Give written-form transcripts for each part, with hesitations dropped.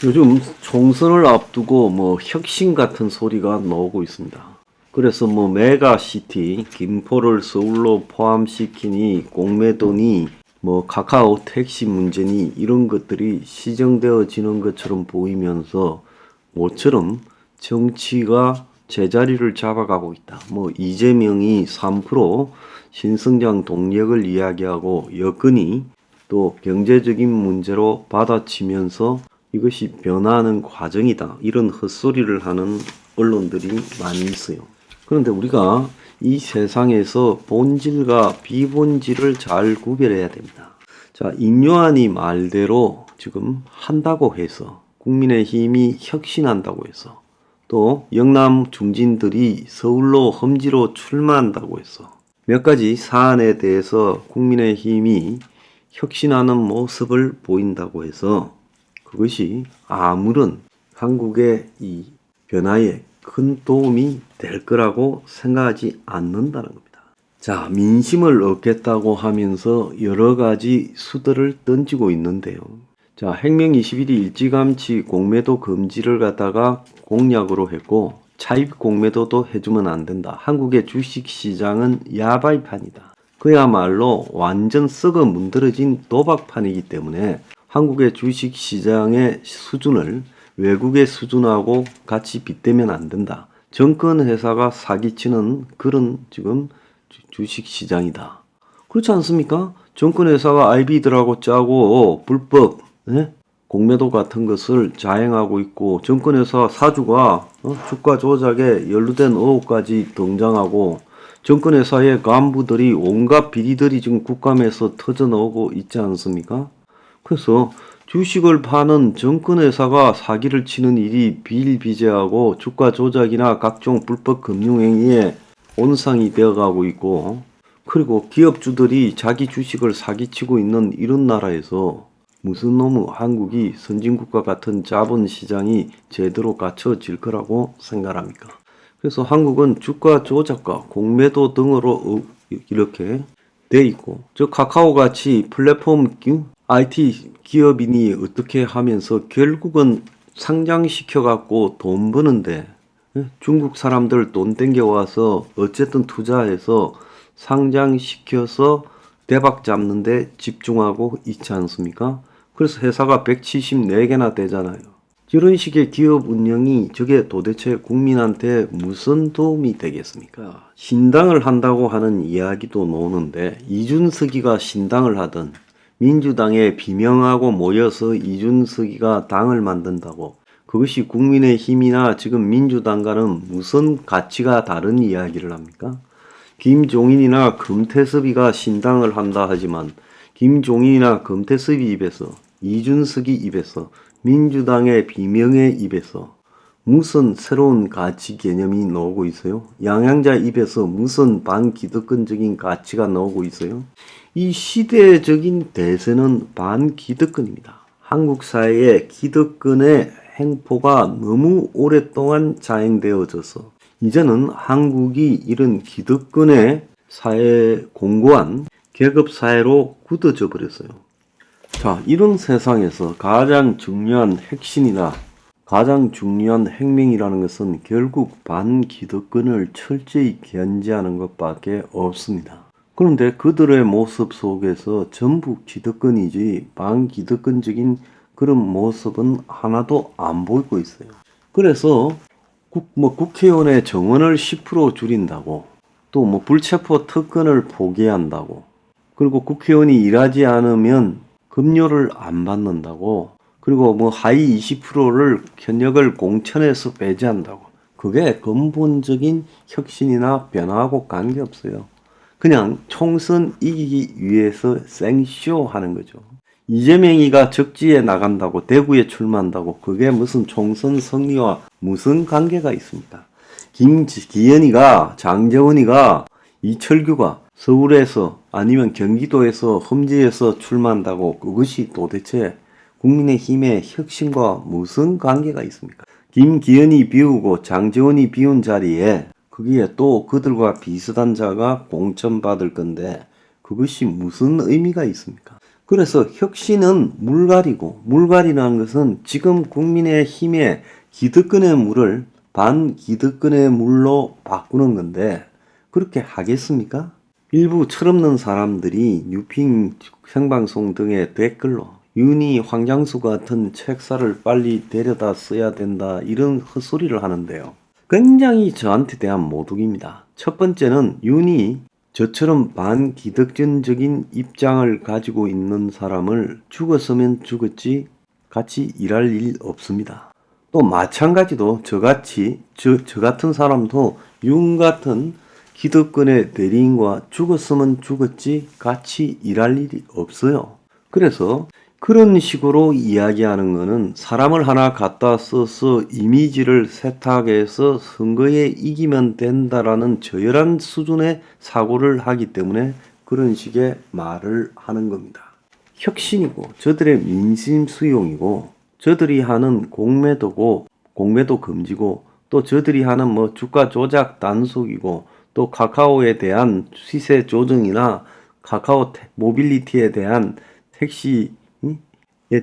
요즘 총선을 앞두고 혁신 같은 소리가 나오고 있습니다. 그래서 메가시티, 김포를 서울로 포함시키니 공매도니 카카오 택시 문제니 이런 것들이 시정되어지는 것처럼 보이면서 모처럼 정치가 제자리를 잡아가고 있다. 이재명이 3% 신성장 동력을 이야기하고 여건이 또 경제적인 문제로 받아치면서 이것이 변화하는 과정이다. 이런 헛소리를 하는 언론들이 많이 있어요. 그런데 우리가 이 세상에서 본질과 비본질을 잘 구별해야 됩니다. 자, 임요한이 말대로 지금 한다고 해서 국민의힘이 혁신한다고 해서 또 영남 중진들이 서울로 험지로 출마한다고 해서 몇 가지 사안에 대해서 국민의힘이 혁신하는 모습을 보인다고 해서 그것이 아무런 한국의 이 변화에 큰 도움이 될 거라고 생각하지 않는다는 겁니다. 자, 민심을 얻겠다고 하면서 여러 가지 수들을 던지고 있는데요. 자, 행명 21이 일찌감치 공매도 금지를 갖다가 공약으로 했고 차입 공매도도 해주면 안 된다. 한국의 주식시장은 야바이판이다. 그야말로 완전 썩어 문드러진 도박판이기 때문에 한국의 주식시장의 수준을 외국의 수준하고 같이 빗대면 안 된다. 정권회사가 사기치는 그런 지금 주식시장이다. 그렇지 않습니까? 정권회사가 IB들하고 짜고 불법 공매도 같은 것을 자행하고 있고 정권회사 사주가 주가 조작에 연루된 의혹까지 등장하고 정권회사의 간부들이 온갖 비리들이 지금 국감에서 터져나오고 있지 않습니까? 그래서 주식을 파는 정권회사가 사기를 치는 일이 비일비재하고 주가 조작이나 각종 불법 금융행위에 온상이 되어가고 있고 그리고 기업주들이 자기 주식을 사기치고 있는 이런 나라에서 무슨 놈의 한국이 선진국과 같은 자본시장이 제대로 갖춰질 거라고 생각합니까? 그래서 한국은 주가 조작과 공매도 등으로 이렇게 돼 있고 저 카카오같이 플랫폼 IT 기업인이 어떻게 하면서 결국은 상장시켜 갖고 돈 버는데 중국 사람들 돈 땡겨와서 어쨌든 투자해서 상장시켜서 대박 잡는데 집중하고 있지 않습니까? 그래서 회사가 174개나 되잖아요. 이런 식의 기업 운영이 저게 도대체 국민한테 무슨 도움이 되겠습니까? 신당을 한다고 하는 이야기도 나오는데 이준석이가 신당을 하든 민주당에 비명하고 모여서 이준석이가 당을 만든다고 그것이 국민의힘이나 지금 민주당과는 무슨 가치가 다른 이야기를 합니까? 김종인이나 금태섭이가 신당을 한다 하지만 김종인이나 금태섭이 입에서 이준석이 입에서 민주당의 비명의 입에서 무슨 새로운 가치 개념이 나오고 있어요? 양양자 입에서 무슨 반기득권적인 가치가 나오고 있어요? 이 시대적인 대세는 반기득권입니다. 한국 사회의 기득권의 행포가 너무 오랫동안 자행되어져서 이제는 한국이 이런 기득권의 사회에 공고한 계급사회로 굳어져 버렸어요. 자, 이런 세상에서 가장 중요한 핵심이나 가장 중요한 행명이라는 것은 결국 반기득권을 철저히 견제하는 것밖에 없습니다. 그런데 그들의 모습 속에서 전부 기득권이지 반기득권적인 그런 모습은 하나도 안 보이고 있어요. 그래서 국회의원의 정원을 10% 줄인다고 또 불체포 특권을 포기한다고 그리고 국회의원이 일하지 않으면 급료를 안 받는다고 그리고 하위 20%를 현역을 공천에서 배제한다고 그게 근본적인 혁신이나 변화하고 관계없어요. 그냥 총선 이기기 위해서 생쇼 하는 거죠. 이재명이가 적지에 나간다고 대구에 출마한다고 그게 무슨 총선 승리와 무슨 관계가 있습니까? 김기현이가 장재원이가 이철규가 서울에서 아니면 경기도에서 험지에서 출마한다고 그것이 도대체 국민의힘의 혁신과 무슨 관계가 있습니까? 김기현이 비우고 장재원이 비운 자리에 거기에 또 그들과 비슷한 자가 공천받을 건데 그것이 무슨 의미가 있습니까? 그래서 혁신은 물갈이고, 물갈이라는 것은 지금 국민의힘의 기득권의 물을 반기득권의 물로 바꾸는 건데 그렇게 하겠습니까? 일부 철없는 사람들이 뉴핑 생방송 등의 댓글로 윤희 황장수 같은 책사를 빨리 데려다 써야 된다 이런 헛소리를 하는데요. 굉장히 저한테 대한 모독입니다. 첫 번째는 윤희 저처럼 반기득권적인 입장을 가지고 있는 사람을 죽었으면 죽었지 같이 일할 일 없습니다. 또 마찬가지로 저 같은 사람도 윤 같은 기득권의 대리인과 죽었으면 죽었지 같이 일할 일이 없어요. 그래서 그런 식으로 이야기하는 거는 사람을 하나 갖다 써서 이미지를 세탁해서 선거에 이기면 된다라는 저열한 수준의 사고를 하기 때문에 그런 식의 말을 하는 겁니다. 혁신이고 저들의 민심 수용이고 저들이 하는 공매도고 공매도 금지고 또 저들이 하는 뭐 주가 조작 단속이고 또 카카오에 대한 시세 조정이나 카카오 모빌리티에 대한 택시에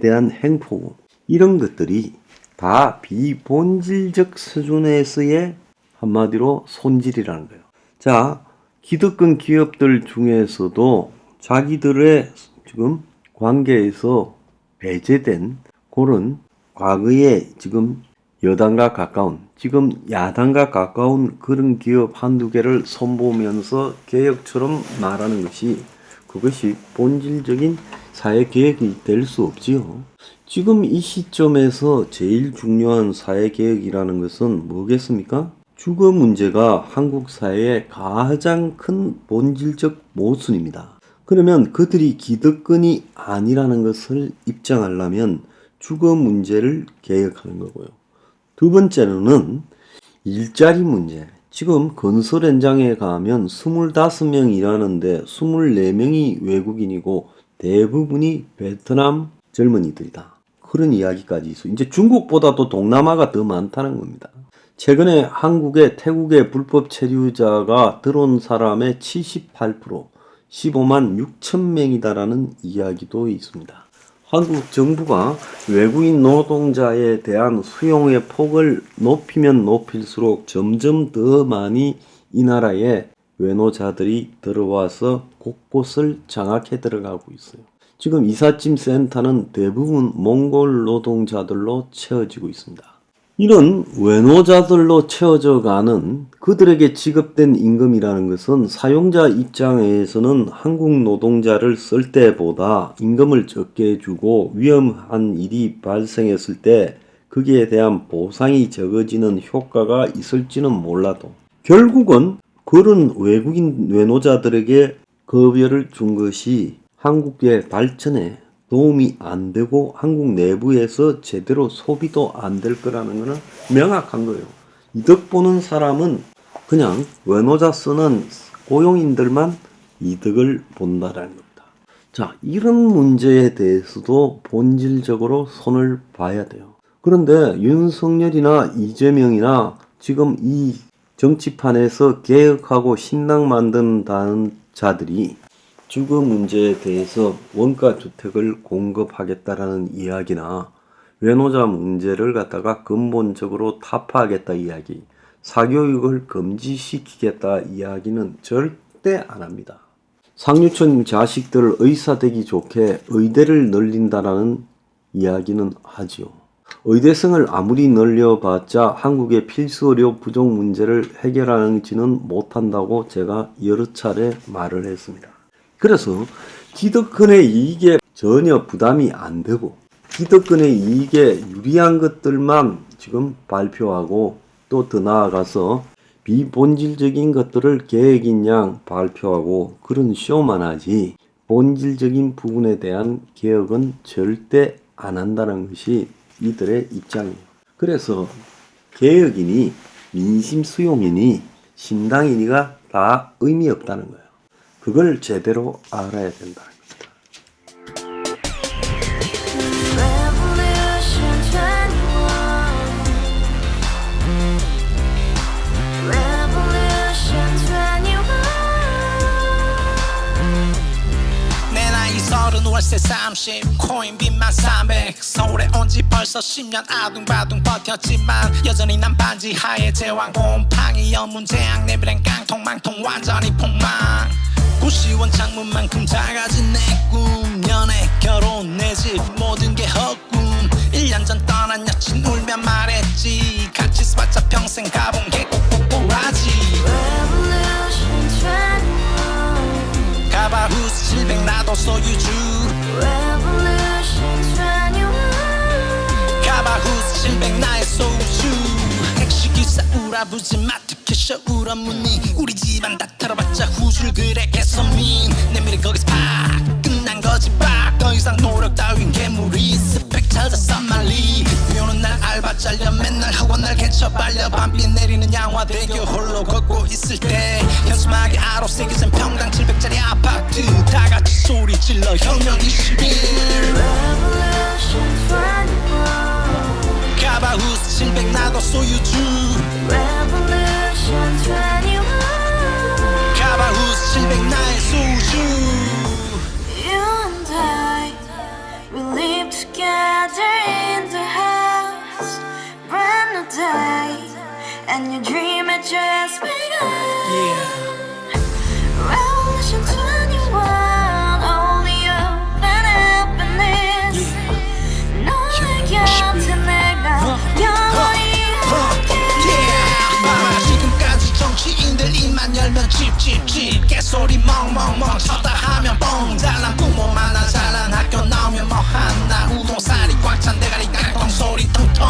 대한 행포 이런 것들이 다 비본질적 수준에서의 한마디로 손질이라는 거예요. 자, 기득권 기업들 중에서도 자기들의 지금 관계에서 배제된 그런 과거에 지금 여당과 가까운 지금 야당과 가까운 그런 기업 한두 개를 손보면서 개혁처럼 말하는 것이 그것이 본질적인 사회개혁이 될 수 없지요. 지금 이 시점에서 제일 중요한 사회개혁이라는 것은 뭐겠습니까? 주거 문제가 한국 사회의 가장 큰 본질적 모순입니다. 그러면 그들이 기득권이 아니라는 것을 입증하려면 주거 문제를 개혁하는 거고요. 두 번째로는 일자리 문제. 지금 건설 현장에 가면 25명 일하는데 24명이 외국인이고 대부분이 베트남 젊은이들이다. 그런 이야기까지 있어요. 이제 중국보다도 동남아가 더 많다는 겁니다. 최근에 한국에 태국의 불법 체류자가 들어온 사람의 78%, 15만 6천 명이다라는 이야기도 있습니다. 한국 정부가 외국인 노동자에 대한 수용의 폭을 높이면 높일수록 점점 더 많이 이 나라에 외노자들이 들어와서 곳곳을 장악해 들어가고 있어요. 지금 이삿짐 센터는 대부분 몽골 노동자들로 채워지고 있습니다. 이런 외노자들로 채워져 가는 그들에게 지급된 임금이라는 것은 사용자 입장에서는 한국 노동자를 쓸 때보다 임금을 적게 해주고 위험한 일이 발생했을 때 거기에 대한 보상이 적어지는 효과가 있을지는 몰라도 결국은 그런 외국인 외노자들에게 급여를 준 것이 한국의 발전에 도움이 안 되고 한국 내부에서 제대로 소비도 안 될 거라는 것은 명확한 거예요. 이득 보는 사람은 그냥 외노자 쓰는 고용인들만 이득을 본다라는 겁니다. 자, 이런 문제에 대해서도 본질적으로 손을 봐야 돼요. 그런데 윤석열이나 이재명이나 지금 이 정치판에서 개혁하고 신당 만든다는 자들이 주거 문제에 대해서 원가주택을 공급하겠다라는 이야기나 외노자 문제를 갖다가 근본적으로 타파하겠다 이야기, 사교육을 금지시키겠다 이야기는 절대 안 합니다. 상류층 자식들 의사되기 좋게 의대를 늘린다라는 이야기는 하지요. 의대생을 아무리 늘려봤자 한국의 필수의료 부족 문제를 해결하지는 못한다고 제가 여러 차례 말을 했습니다. 그래서 기득권의 이익에 전혀 부담이 안 되고 기득권의 이익에 유리한 것들만 지금 발표하고 또 더 나아가서 비본질적인 것들을 계획인 양 발표하고 그런 쇼만 하지 본질적인 부분에 대한 개혁은 절대 안 한다는 것이 이들의 입장이에요. 그래서 개혁이니 민심 수용이니 신당이니가 다 의미 없다는 거예요. 그걸 제대로 알아야 된다. 월세 30 코인 빚만 300 서울에 온 지 벌써 10년 아둥바둥 버텼지만 여전히 난 반지 하에 제왕 곰팡이 연문제약 내비랑 깡통망통 완전히 폭망 고시원 창문만큼 작아진 내 꿈 연애 결혼 내 집 모든 게 헛꿈 1년 전 떠난 여친 울며 말했지 같이 써봤자 평생 가본 게 꼭꼭꼭라지 Revolution 21 가바후스 700 나도 소유주 Revolution 21 가바후스 700 나의 소유주 택시기사 우라부지 마트 캐셔 울어무니 우리 집안 다 털어봤자 후줄 그래 개선민 내 미래 거기서 팍 끝난 거지 팍더 이상 노력 따윈 개물이 스펙 찾아 싼말리 비오는 날 알바 잘려 맨날 학원 날 개쳐 빨려 밤비 내리는 양화대교 홀로 걷고 있을 때 현수막에 아로 새겨진 평당 700짜리 아파트 다 같이 소리 질러 혁명 21 Revolution 21 가바후스 700 나도 소유주 Revolution 21 가바후스 700 나의 소유주 You and I, we live together in the house. Brand new day, and your dream had just begun. Yeah. Revolution 21, only hope and happiness. 너의 곁에 내가 영원히 지금까지 정치인들 입만 열면 찝찝찝 개소리 멍멍멍 쳤다 하면 뻥 잘난 부모 만나 잘난 학교 나오면 뭐 하나 우동살이 꽉 찬 대가리 깡통 소리 통통